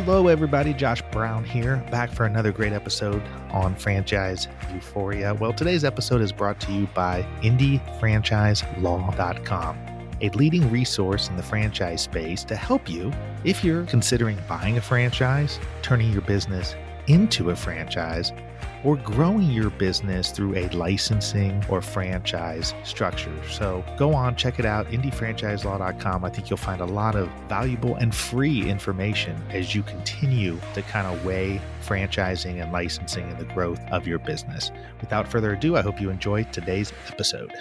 Hello, everybody. Josh Brown here, back for another great episode on Franchise Euphoria. Well, today's episode is brought to you by IndieFranchiseLaw.com, a leading resource in the franchise space to help you if you're considering buying a franchise, turning your business into a franchise, or growing your business through a licensing or franchise structure. So go on, check it out, IndieFranchiseLaw.com. I think you'll find a lot of valuable and free information as you continue to kind of weigh franchising and licensing and the growth of your business. Without further ado, I hope you enjoy today's episode.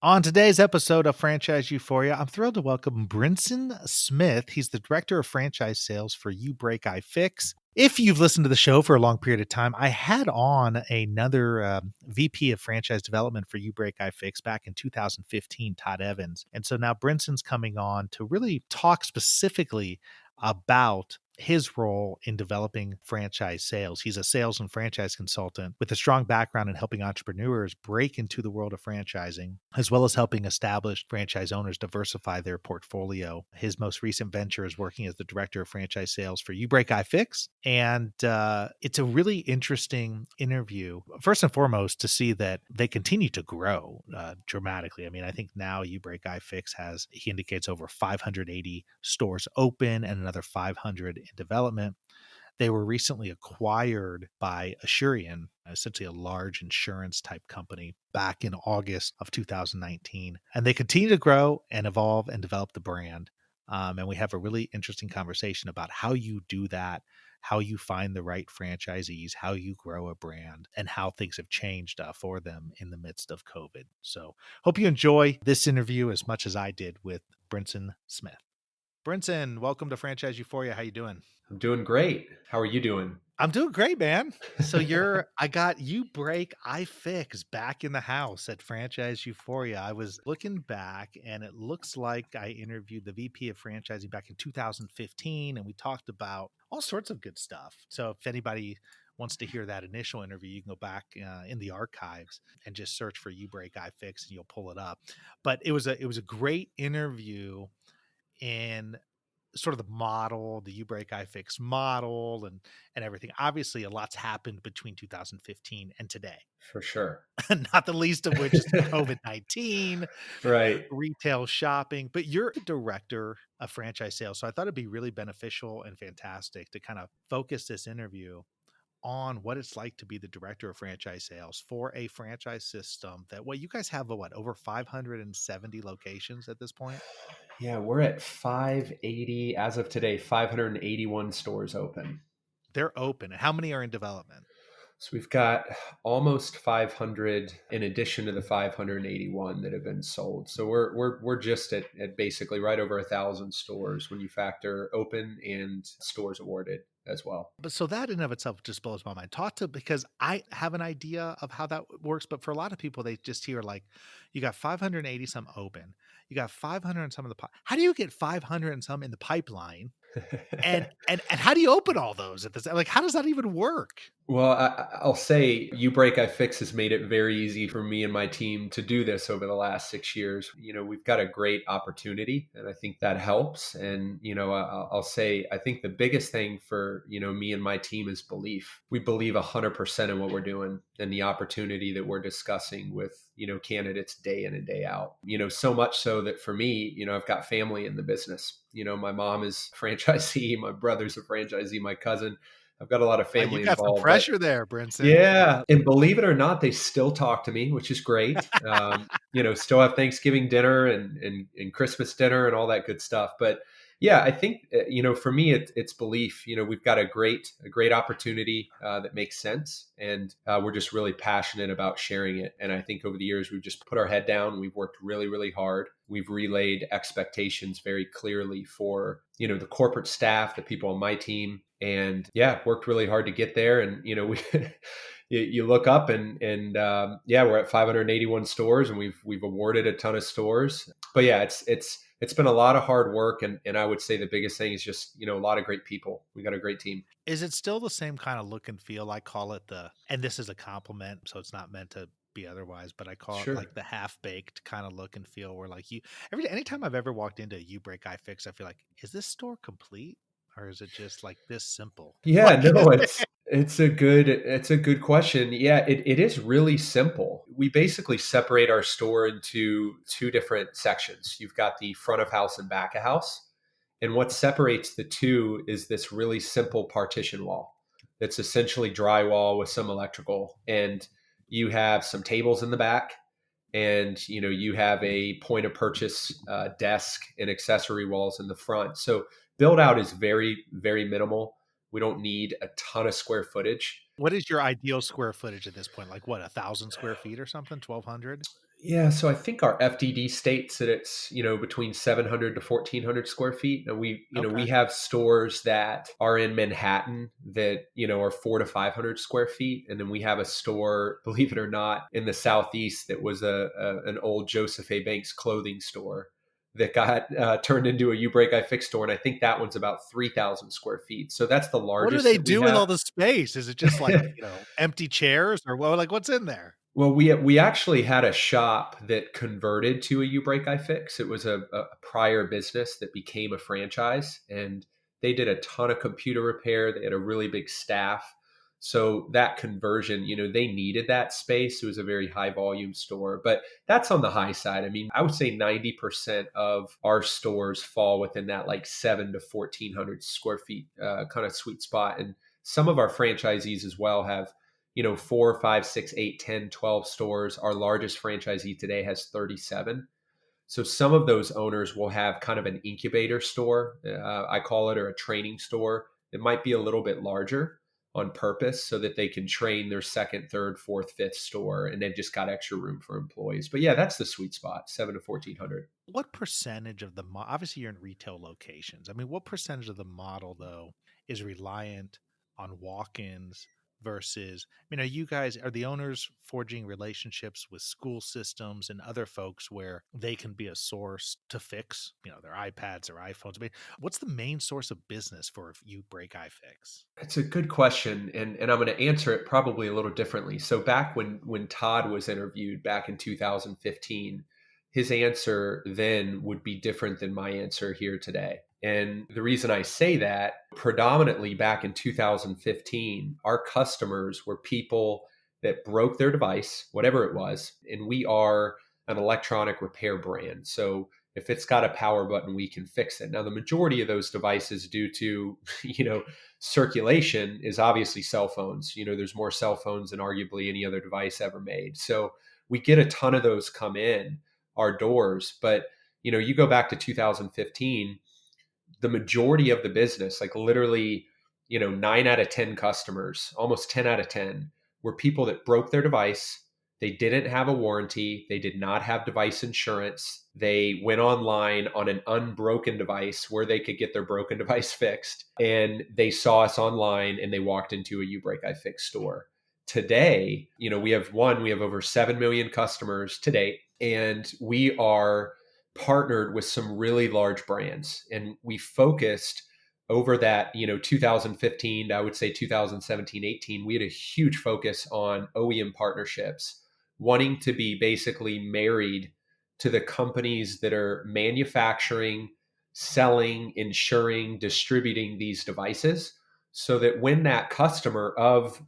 On today's episode of Franchise Euphoria, I'm thrilled to welcome Brynson Smith. He's the Director of Franchise Sales for UBreakiFix. If you've listened to the show for a long period of time, I had on another VP of Franchise Development for UBreakiFix back in 2015, Todd Evans. And so now Brynson's coming on to really talk specifically about his role in developing franchise sales. He's a sales and franchise consultant with a strong background in helping entrepreneurs break into the world of franchising, as well as helping established franchise owners diversify their portfolio. His most recent venture is working as the director of franchise sales for UBreakiFix. And it's a really interesting interview, first and foremost, to see that they continue to grow dramatically. I mean, I think now UBreakiFix has, he indicates, over 580 stores open and another 500 in development. They were recently acquired by Assurian, essentially a large insurance type company, back in August of 2019. And they continue to grow and evolve and develop the brand. And we have a really interesting conversation about how you do that, how you find the right franchisees, how you grow a brand, and how things have changed for them in the midst of COVID. So hope you enjoy this interview as much as I did with Brynson Smith. Brynson, welcome to Franchise Euphoria. How you doing? I'm doing great. How are you doing? I'm doing great, man. So I got UBreakiFix back in the house at Franchise Euphoria. I was looking back and it looks like I interviewed the VP of franchising back in 2015 and we talked about all sorts of good stuff. So if anybody wants to hear that initial interview, you can go back in the archives and just search for UBreakiFix and you'll pull it up. But it was a great interview in sort of the model, the UBreakiFix model and everything. Obviously, a lot's happened between 2015 and today. For sure. Not the least of which is COVID-19, Right. retail shopping, but you're a director of franchise sales. So I thought it'd be really beneficial and fantastic to kind of focus this interview on what it's like to be the director of franchise sales for a franchise system that, you guys have over 570 locations at this point? Yeah, we're at 580 as of today, 581 stores open. They're open. How many are in development? So we've got almost 500 in addition to the 581 that have been sold. So we're just at basically right over 1,000 stores when you factor open and stores awarded as well. But so that in and of itself just blows my mind. Because I have an idea of how that works, but for a lot of people, they just hear like, you got 580 some open, you got 500 and some in the how do you get 500 and some in the pipeline? And how do you open all those at this? Like, how does that even work? Well, I'll say UBreakiFix has made it very easy for me and my team to do this over the last 6 years. You know, we've got a great opportunity and I think that helps. And, you know, I'll say, I think the biggest thing for, you know, me and my team is belief. We believe 100% in what we're doing and the opportunity that we're discussing with, you know, candidates day in and day out. You know, so much so that for me, you know, I've got family in the business. You know, my mom is a franchisee, my brother's a franchisee, my cousin. I've got a lot of family You got involved. some pressure there, Brynson. Yeah. And believe it or not, they still talk to me, which is great. You know, still have Thanksgiving dinner and Christmas dinner and all that good stuff. But yeah, I think, you know, for me, it's belief. You know, we've got a great opportunity that makes sense. And we're just really passionate about sharing it. And I think over the years, we've just put our head down. We've worked really, really hard. We've relayed expectations very clearly for, you know, the corporate staff, the people on my team. And yeah, worked really hard to get there. And, you know, we, you look up and yeah, we're at 581 stores and we've awarded a ton of stores. But yeah, it's been a lot of hard work. And I would say the biggest thing is just, you know, a lot of great people. We got a great team. Is it still the same kind of look and feel? I call it and this is a compliment, so it's not meant to be otherwise, but I call it like Sure. the half-baked kind of look and feel where like anytime I've ever walked into a iFix, I feel like, is this store complete? Or is it just like this simple? Yeah, Like, no, it's a good question. Yeah, it is really simple. We basically separate our store into two different sections. You've got the front of house and back of house. And what separates the two is this really simple partition wall. It's essentially drywall with some electrical. And you have some tables in the back, and you have a point of purchase desk and accessory walls in the front. So build out is very, very minimal. We don't need a ton of square footage. what is your ideal square footage at this point? Like what, 1,000 square feet or something? 1,200? Yeah, so I think our FDD states that it's, between 700 to 1,400 square feet. And we Okay. have stores that are in Manhattan that, are 400 to 500 square feet. And then we have a store, believe it or not, in the Southeast that was an old Joseph A. Banks clothing store that got turned into a UBreakiFix store. And I think that one's about 3,000 square feet. So that's the What do largest they that we do with have. all the space? Is it just like, empty chairs or well, like what's in there? Well, we actually had a shop that converted to a UBreakiFix. It was a prior business that became a franchise, and they did a ton of computer repair. They had a really big staff. So that conversion, they needed that space. It was a very high volume store, but that's on the high side. I mean, I would say 90% of our stores fall within that like 7 to 1,400 square feet kind of sweet spot. And some of our franchisees as well have 4, 5, 6, 8, 10, 12 stores. Our largest franchisee today has 37. So some of those owners will have kind of an incubator store. I call it, or a training store. It might be a little bit larger on purpose so that they can train their second, third, fourth, fifth store, and they've just got extra room for employees. But yeah, that's the sweet spot, 7 to 1,400. What percentage of the obviously you're in retail locations. I mean, what percentage of the model though is reliant on walk-ins versus, are you guys, are the owners forging relationships with school systems and other folks where they can be a source to fix, their iPads or iPhones? I mean, what's the main source of business for you break iFix? It's a good question, and I'm going to answer it probably a little differently. So back when Todd was interviewed back in 2015, his answer then would be different than my answer here today. And the reason I say that, predominantly back in 2015, our customers were people that broke their device, whatever it was, and we are an electronic repair brand. So if it's got a power button, we can fix it. Now, the majority of those devices, due to circulation, is obviously cell phones. There's more cell phones than arguably any other device ever made. So we get a ton of those come in our doors. But you go back to 2015, the majority of the business, like literally, 9 out of 10 customers, almost 10 out of 10, were people that broke their device. They didn't have a warranty. They did not have device insurance. They went online on an unbroken device where they could get their broken device fixed. And they saw us online and they walked into a UBreakiFix store. Today, we have over 7 million customers to date, and we are partnered with some really large brands, and we focused over that 2015 to, I would say, 2017, 18. We had a huge focus on OEM partnerships, wanting to be basically married to the companies that are manufacturing, selling, insuring, distributing these devices, so that when that customer of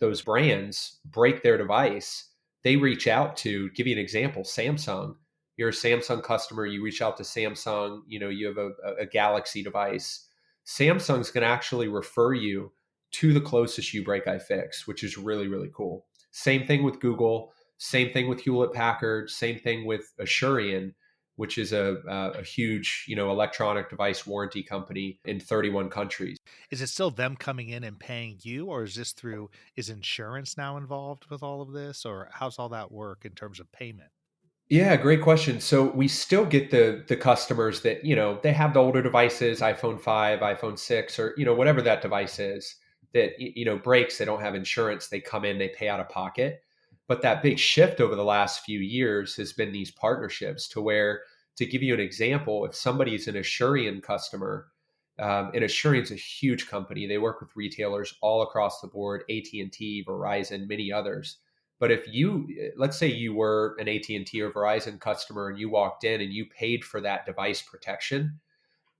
those brands break their device, they reach out to, give you an example, Samsung. You're a Samsung customer, you reach out to Samsung, you have a Galaxy device. Samsung's going to actually refer you to the closest UBreakiFix, which is really, really cool. Same thing with Google, same thing with Hewlett Packard, same thing with Assurion, which is a huge, electronic device warranty company in 31 countries. Is it still them coming in and paying you, or is insurance now involved with all of this, or how's all that work in terms of payment? Yeah, great question. So we still get the customers that, they have the older devices, iPhone 5, iPhone 6, or, whatever that device is that, breaks, they don't have insurance, they come in, they pay out of pocket. But that big shift over the last few years has been these partnerships, to where, to give you an example, if somebody's an Assurion customer, and Assurion's a huge company, they work with retailers all across the board, AT&T, Verizon, many others. But if you, let's say you were an AT&T or Verizon customer and you walked in and you paid for that device protection,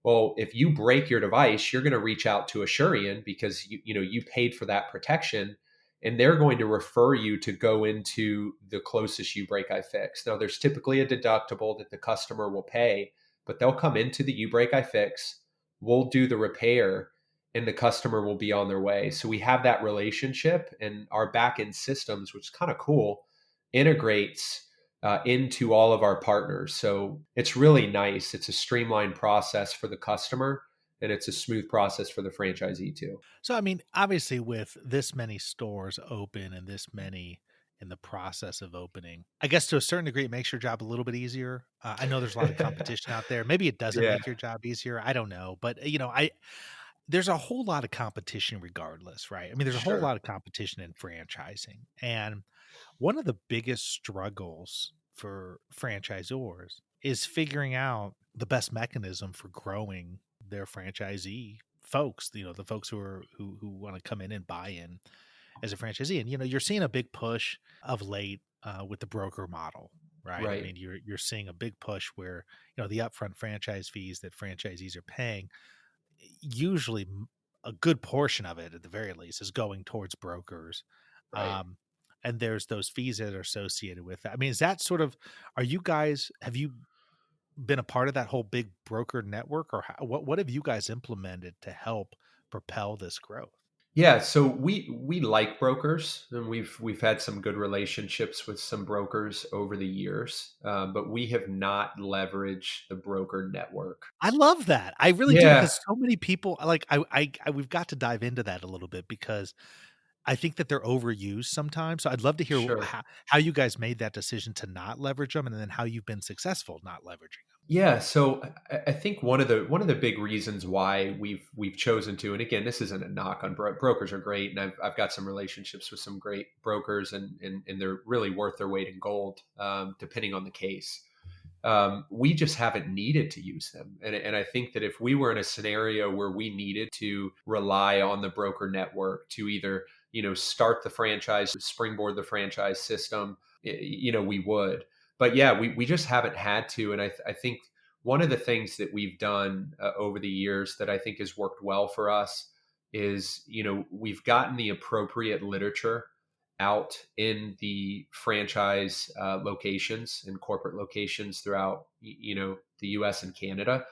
well, if you break your device, you're going to reach out to Assurian because you paid for that protection, and they're going to refer you to go into the closest UBreakiFix. Now, there's typically a deductible that the customer will pay, but they'll come into the UBreakiFix, we'll do the repair, and the customer will be on their way. So we have that relationship, and our back-end systems, which is kind of cool, integrates into all of our partners. So it's really nice. It's a streamlined process for the customer, and it's a smooth process for the franchisee too. So, I mean, obviously, with this many stores open and this many in the process of opening, I guess to a certain degree, it makes your job a little bit easier. I know there's a lot of competition out there. Maybe it doesn't Yeah, make your job easier. I don't know, but I there's a whole lot of competition regardless, right? I mean, there's a whole sure. lot of competition in franchising, and one of the biggest struggles for franchisors is figuring out the best mechanism for growing their franchisee folks, the folks who want to come in and buy in as a franchisee. And you're seeing a big push of late with the broker model, right? I Right, mean, you're seeing a big push where the upfront franchise fees that franchisees are paying, usually a good portion of it, at the very least, is going towards brokers. right. Um, and there's those fees that are associated with that. I mean, is that sort of, are you guys, have you been a part of that whole big broker network, or what have you guys implemented to help propel this growth? Yeah, so we like brokers, and we've had some good relationships with some brokers over the years, but we have not leveraged the broker network. I love that. I really do, Yeah, because so many people like we've got to dive into that a little bit, because I think that they're overused sometimes. So I'd love to hear sure. how you guys made that decision to not leverage them, and then how you've been successful not leveraging them. Yeah, so I think one of the big reasons why we've chosen to, and again, this isn't a knock on brokers are great, and I've got some relationships with some great brokers, and they're really worth their weight in gold, depending on the case. We just haven't needed to use them, and I think that if we were in a scenario where we needed to rely on the broker network to either start the franchise, springboard the franchise system, we would. But yeah, we just haven't had to. And I think one of the things that we've done over the years that I think has worked well for us is, we've gotten the appropriate literature out in the franchise locations and corporate locations throughout, the US and Canada.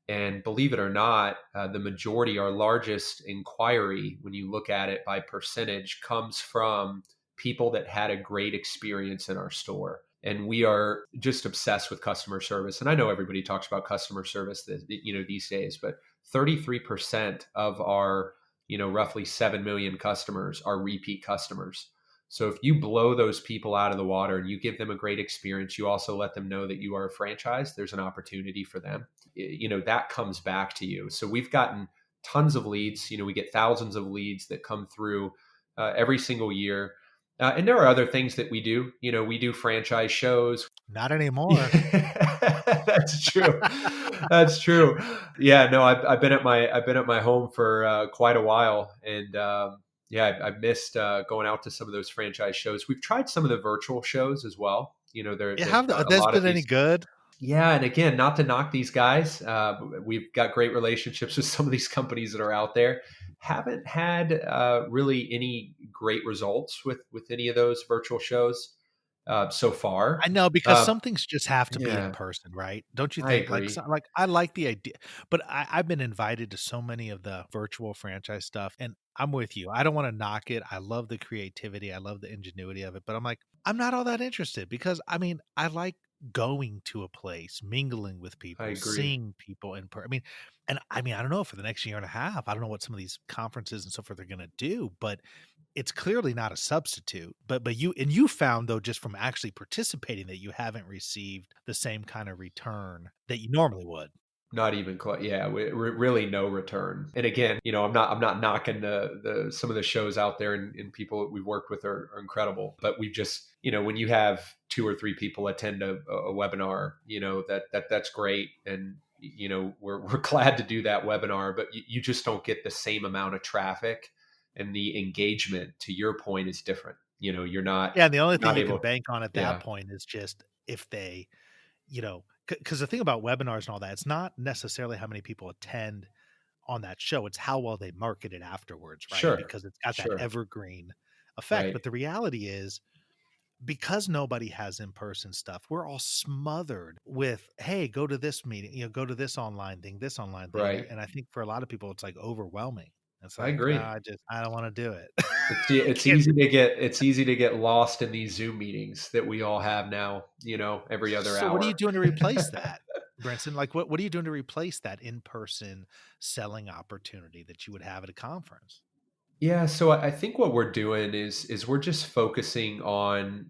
And believe it or not, the majority, our largest inquiry, when you look at it by percentage, comes from people that had a great experience in our store. And we are just obsessed with customer service. And I know everybody talks about customer service, these days, but 33% of our, roughly 7 million customers are repeat customers. So if you blow those people out of the water and you give them a great experience, you also let them know that you are a franchise, there's an opportunity for them. That comes back to you. So we've gotten tons of leads. We get thousands of leads that come through every single year. And there are other things that we do. We do franchise shows. Not anymore. Yeah, that's true. That's true. Yeah, no, I've been at my home for quite a while, and yeah, I've missed going out to some of those franchise shows. We've tried some of the virtual shows as well. Yeah, There's have a those lot of been any these. good? Yeah, and again, not to knock these guys, we've got great relationships with some of these companies that are out there. Haven't had really any great results with any of those virtual shows so far. I know, because Uh, some things just have to be in yeah, person, right? Don't you I think? Like, agree. I like the idea, but I've been invited to so many of the virtual franchise stuff, and I'm with you. I don't want to knock it. I love the creativity. I love the ingenuity of it, but I'm like, I'm not all that interested, because I mean, I like going to a place, mingling with I people, agree. seeing people in person. I mean, I don't know, for the next year and a half, I don't know what some of these conferences and so forth are going to do, but it's clearly not a substitute. But you found, though, just from actually participating, that you haven't received the same kind of return that you normally would. Not even quite. Yeah, really no return. And again, I'm not knocking the some of the shows out there, and people that we've worked with are incredible. But we've just, when you have two or three people attend a webinar, that's great, and we're glad to do that webinar. But you just don't get the same amount of traffic, and the engagement, to your point, is different. you're Yeah, and the only thing not you can able. bank on at that Yeah, point is just if they, because the thing about webinars and all that, it's not necessarily how many people attend on that show, it's how well they market it afterwards, right? sure, Because it's got that sure, evergreen effect. right. But the reality is, because nobody has in-person stuff, we're all smothered with, "Hey, go to this meeting, go to this online thing," Right. and I think for a lot of people, it's, like, overwhelming. It's I like, "Oh, agree. I don't wanna do it." I It's can't easy do. to get lost in these Zoom meetings that we all have now, every other So what are you hour. doing to replace that, Brinson? Like, what are you doing to replace that in-person selling opportunity that you would have at a conference? Yeah, so I think what we're doing is we're just focusing on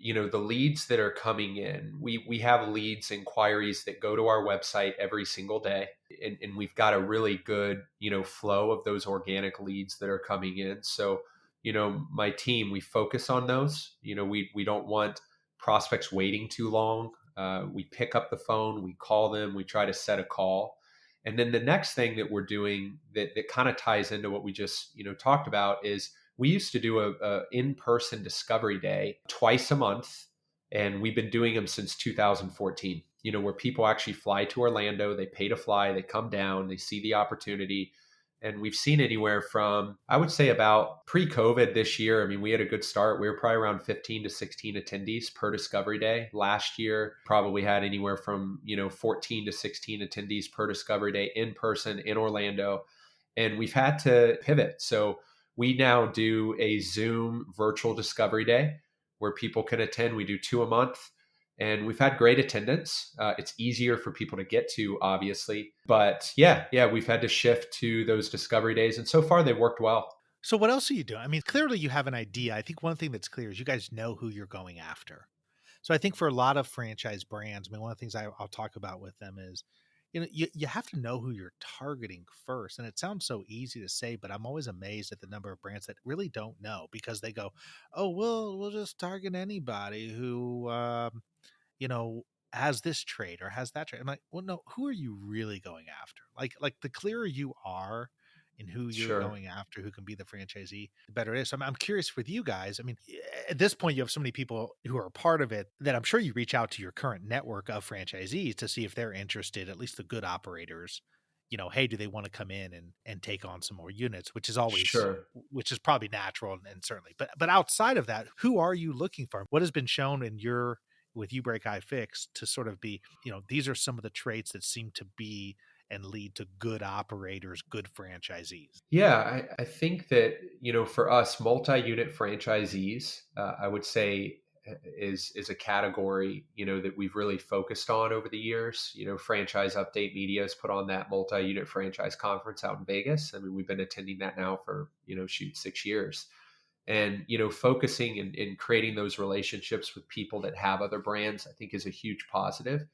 the leads that are coming in. We have leads, inquiries that go to our website every single day, and we've got a really good flow of those organic leads that are coming in. So my team, we focus on those. We don't want prospects waiting too long. We pick up the phone, we call them, we try to set a call. And then the next thing that we're doing that kind of ties into what we just talked about is we used to do a in-person discovery day twice a month, and we've been doing them since 2014. Where people actually fly to Orlando, they pay to fly, they come down, they see the opportunity, and we've seen anywhere from, I would say, about pre-COVID this year. I mean, we had a good start. We were probably around 15 to 16 attendees per discovery day. Last year, probably had anywhere from 14 to 16 attendees per discovery day in person in Orlando, and we've had to pivot. So we now do a Zoom virtual discovery day where people can attend. We do two a month, and we've had great attendance. It's easier for people to get to, obviously, but yeah, we've had to shift to those discovery days, and so far they've worked well. So what else are you doing? I mean, clearly you have an idea. I think one thing that's clear is you guys know who you're going after. So I think for a lot of franchise brands, I mean, one of the things I'll talk about with them is, you have to know who you're targeting first. And it sounds so easy to say, but I'm always amazed at the number of brands that really don't know because they go, "Oh, we'll just target anybody who, you know, has this trait or has that trait." I'm like, well, no, who are you really going after? Like the clearer you are in who you're Sure, going after, who can be the franchisee, the better it is. So I'm curious with you guys. I mean, at this point, you have so many people who are a part of it that I'm sure you reach out to your current network of franchisees to see if they're interested, at least the good operators. Hey, do they want to come in and take on some more units, sure. which is probably natural and certainly. But outside of that, who are you looking for? What has been shown in your with UBreakiFix to sort of be, these are some of the traits that seem to be and lead to good operators, good franchisees. Yeah, I think that for us, multi-unit franchisees, I would say is a category that we've really focused on over the years. Franchise Update Media has put on that multi-unit franchise conference out in Vegas. I mean, we've been attending that now for shoot 6 years, and focusing and creating those relationships with people that have other brands, I think, is a huge positive,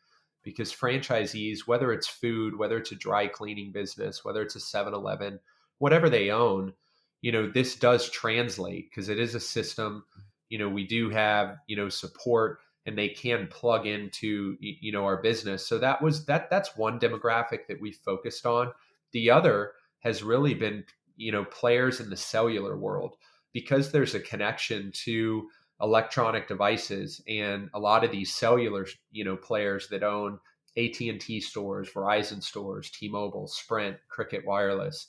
because franchisees, whether it's food, whether it's a dry cleaning business, whether it's a 7-Eleven, whatever they own, this does translate because it is a system. We do have support, and they can plug into our business. So that's one demographic that we focused on. The other has really been players in the cellular world, because there's a connection to electronic devices, and a lot of these cellular players that own AT&T stores, Verizon stores, T-Mobile, Sprint, Cricket Wireless.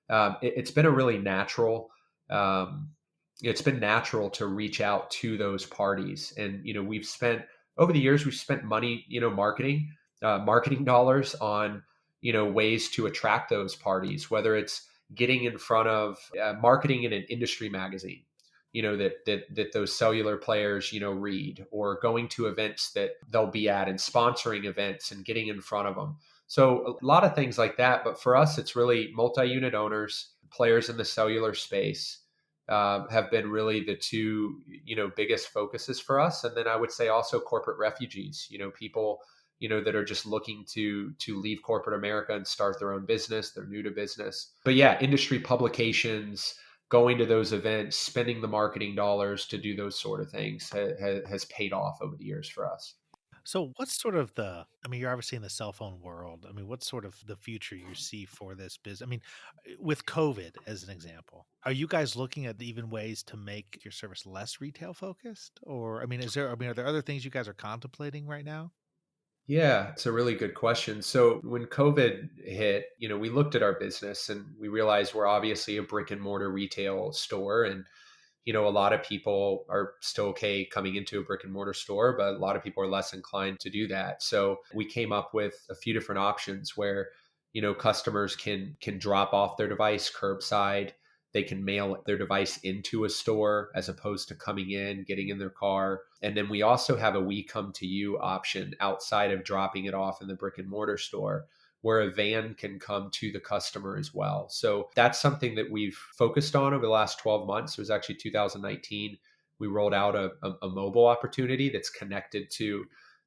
It's been a really natural. It's been natural to reach out to those parties, and we've spent over the years, we've spent money, marketing dollars on ways to attract those parties, whether it's getting in front of marketing in an industry magazine, that those cellular players read, or going to events that they'll be at and sponsoring events and getting in front of them. So a lot of things like that. But for us, it's really multi-unit owners, players in the cellular space, have been really the two biggest focuses for us. And then I would say also corporate refugees, people that are just looking to leave corporate America and start their own business. They're new to business. But yeah, industry publications, going to those events, spending the marketing dollars to do those sort of things has paid off over the years for us. So what's sort of you're obviously in the cell phone world. I mean, what's sort of the future you see for this business? I mean, with COVID as an example, are you guys looking at even ways to make your service less retail focused? Or, are there other things you guys are contemplating right now? Yeah, it's a really good question. So when COVID hit, we looked at our business and we realized we're obviously a brick and mortar retail store. And a lot of people are still okay coming into a brick and mortar store, but a lot of people are less inclined to do that. So we came up with a few different options where, customers can drop off their device curbside. They can mail their device into a store as opposed to coming in, getting in their car. And then we also have a we come to you option outside of dropping it off in the brick and mortar store, where a van can come to the customer as well. So that's something that we've focused on over the last 12 months. It was actually 2019. We rolled out a mobile opportunity that's connected to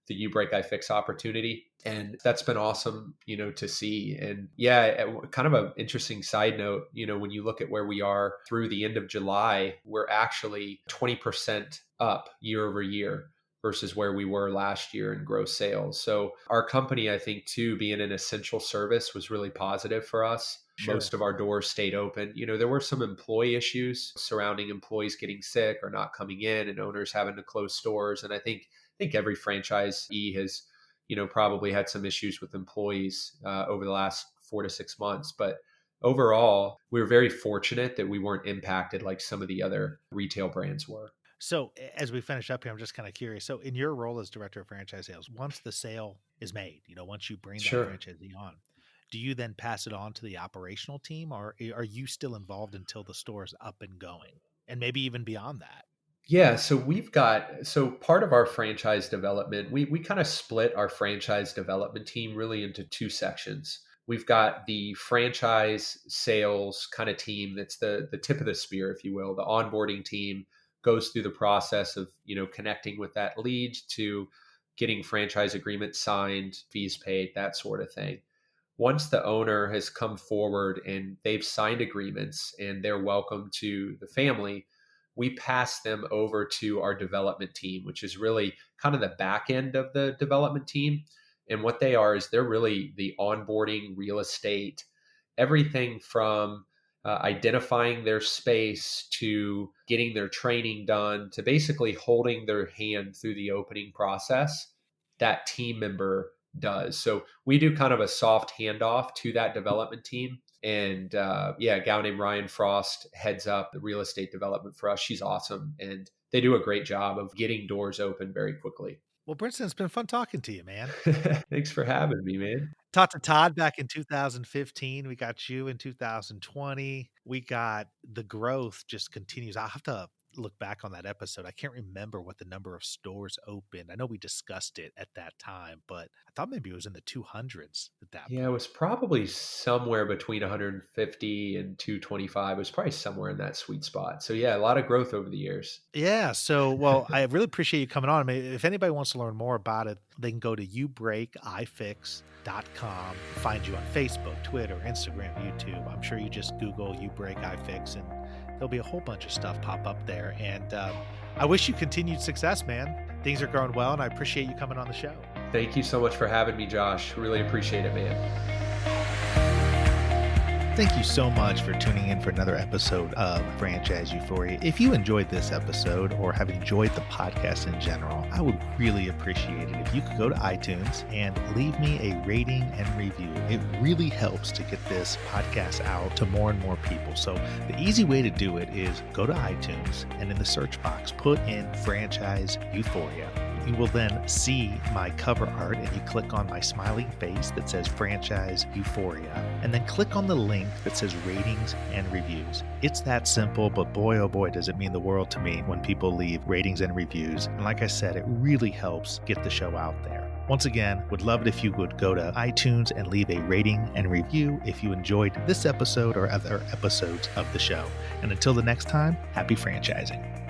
the UBreakiFix opportunity. And that's been awesome, to see. And yeah, kind of an interesting side note, when you look at where we are through the end of July, we're actually 20% up year over year versus where we were last year in gross sales. So our company, I think too, being an essential service was really positive for us. Sure. Most of our doors stayed open. There were some employee issues surrounding employees getting sick or not coming in and owners having to close stores. And I think every franchisee has, probably had some issues with employees over the last 4 to 6 months. But overall, we were very fortunate that we weren't impacted like some of the other retail brands were. So as we finish up here, I'm just kind of curious. So in your role as director of franchise sales, once the sale is made, once you bring that Sure. franchisee on, do you then pass it on to the operational team, or are you still involved until the store is up and going, and maybe even beyond that? Yeah, so part of our franchise development, we kind of split our franchise development team really into two sections. We've got the franchise sales kind of team that's the tip of the spear, if you will. The onboarding team goes through the process of, connecting with that lead to getting franchise agreements signed, fees paid, that sort of thing. Once the owner has come forward and they've signed agreements and they're welcome to the family, we pass them over to our development team, which is really kind of the back end of the development team. And what they are is they're really the onboarding, real estate, everything from identifying their space to getting their training done to basically holding their hand through the opening process. That team member does. So we do kind of a soft handoff to that development team. And yeah, a gal named Ryan Frost heads up the real estate development for us. She's awesome. And they do a great job of getting doors open very quickly. Well, Brinson, it's been fun talking to you, man. Thanks for having me, man. Talked to Todd back in 2015. We got you in 2020. We got the growth just continues. I'll have to look back on that episode. I can't remember what the number of stores opened. I know we discussed it at that time, but I thought maybe it was in the 200s at that Yeah, it was point. probably somewhere between 150 and 225. It was probably somewhere in that sweet spot. So yeah, a lot of growth over the years. Yeah. So, well, I really appreciate you coming on. I mean, if anybody wants to learn more about it, they can go to ubreakifix.com, find you on Facebook, Twitter, Instagram, YouTube. I'm sure you just Google UBreakiFix and there'll be a whole bunch of stuff pop up there. And I wish you continued success, man. Things are going well, and I appreciate you coming on the show. Thank you so much for having me, Josh. Really appreciate it, man. Thank you so much for tuning in for another episode of Franchise Euphoria. If you enjoyed this episode or have enjoyed the podcast in general, I would really appreciate it if you could go to iTunes and leave me a rating and review. It really helps to get this podcast out to more and more people. So the easy way to do it is go to iTunes and in the search box, put in Franchise Euphoria. You will then see my cover art and you click on my smiling face that says Franchise Euphoria and then click on the link that says ratings and reviews. It's that simple, but boy, oh boy, does it mean the world to me when people leave ratings and reviews. And like I said, it really helps get the show out there. Once again, would love it if you would go to iTunes and leave a rating and review if you enjoyed this episode or other episodes of the show. And until the next time, happy franchising.